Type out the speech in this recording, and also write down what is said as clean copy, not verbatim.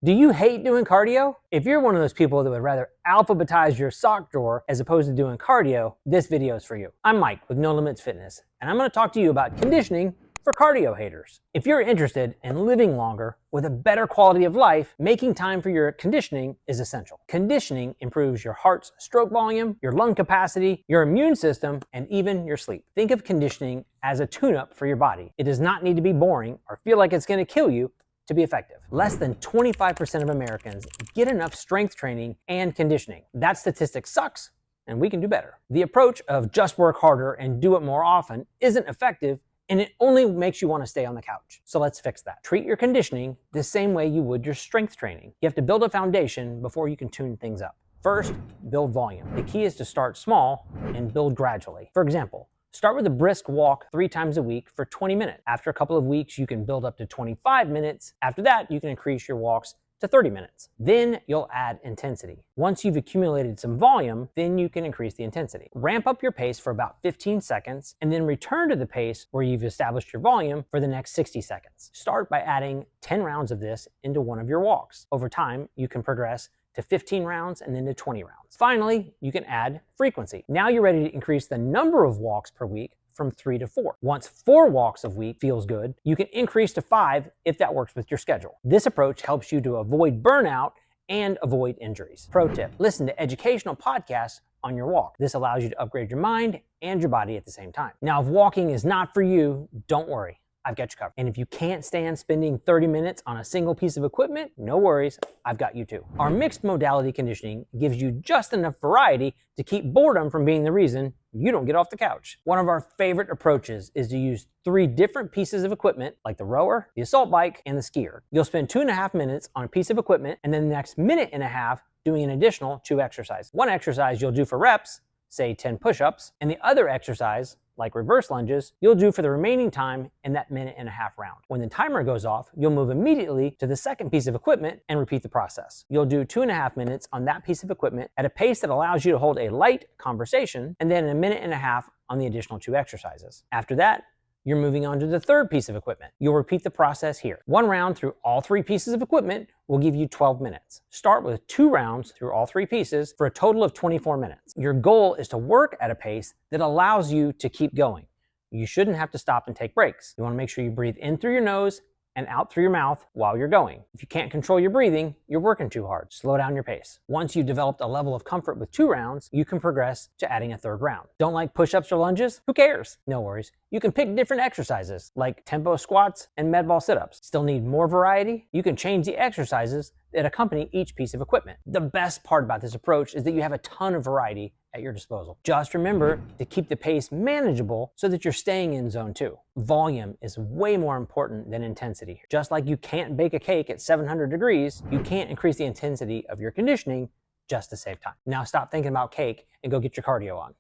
Do you hate doing cardio? If you're one of those people that would rather alphabetize your sock drawer as opposed to doing cardio, this video is for you. I'm Mike with No Limits Fitness, and I'm going to talk to you about conditioning for cardio haters. If you're interested in living longer with a better quality of life, making time for your conditioning is essential. Conditioning improves your heart's stroke volume, your lung capacity, your immune system, and even your sleep. Think of conditioning as a tune-up for your body. It does not need to be boring or feel like it's going to kill you to be effective. Less than 25% of Americans get enough strength training and conditioning. That statistic sucks, and we can do better. The approach of just work harder and do it more often isn't effective, and it only makes you want to stay on the couch. So let's fix that. Treat your conditioning the same way you would your strength training. You have to build a foundation before you can tune things up. First, build volume. The key is to start small and build gradually. For example, start with a brisk walk 3 times a week for 20 minutes. After a couple of weeks, you can build up to 25 minutes. After that, you can increase your walks to 30 minutes. Then you'll add intensity. Once you've accumulated some volume, then you can increase the intensity. Ramp up your pace for about 15 seconds and then return to the pace where you've established your volume for the next 60 seconds. Start by adding 10 rounds of this into one of your walks. Over time, you can progress to 15 rounds and then to 20 rounds. Finally, you can add frequency. Now you're ready to increase the number of walks per week from 3 to 4. Once 4 walks a week feels good, you can increase to 5 if that works with your schedule. This approach helps you to avoid burnout and avoid injuries. Pro tip, listen to educational podcasts on your walk. This allows you to upgrade your mind and your body at the same time. Now, if walking is not for you, don't worry. I've got you covered. And if you can't stand spending 30 minutes on a single piece of equipment, no worries, I've got you too. Our mixed modality conditioning gives you just enough variety to keep boredom from being the reason you don't get off the couch. One of our favorite approaches is to use 3 different pieces of equipment, like the rower, the assault bike, and the skier. You'll spend 2.5 minutes on a piece of equipment, and then the next 1.5 minutes doing an additional 2 exercises. One exercise you'll do for reps, say 10 push-ups, and the other exercise, like reverse lunges, you'll do for the remaining time in that 1.5 minute round. When the timer goes off, you'll move immediately to the second piece of equipment and repeat the process. You'll do 2.5 minutes on that piece of equipment at a pace that allows you to hold a light conversation, and then 1.5 minutes on the additional 2 exercises. After that, you're moving on to the third piece of equipment. You'll repeat the process here. 1 round through all 3 pieces of equipment will give you 12 minutes. Start with 2 rounds through all 3 pieces for a total of 24 minutes. Your goal is to work at a pace that allows you to keep going. You shouldn't have to stop and take breaks. You want to make sure you breathe in through your nose and out through your mouth while you're going. If you can't control your breathing, you're working too hard. Slow down your pace. Once you've developed a level of comfort with 2 rounds, you can progress to adding a 3rd round. Don't like push-ups or lunges? Who cares? No worries. You can pick different exercises like tempo squats and med ball sit-ups. Still need more variety? You can change the exercises that accompany each piece of equipment. The best part about this approach is that you have a ton of variety at your disposal. Just remember to keep the pace manageable so that you're staying in zone 2. Volume is way more important than intensity. Just like you can't bake a cake at 700 degrees, you can't increase the intensity of your conditioning just to save time. Now stop thinking about cake and go get your cardio on.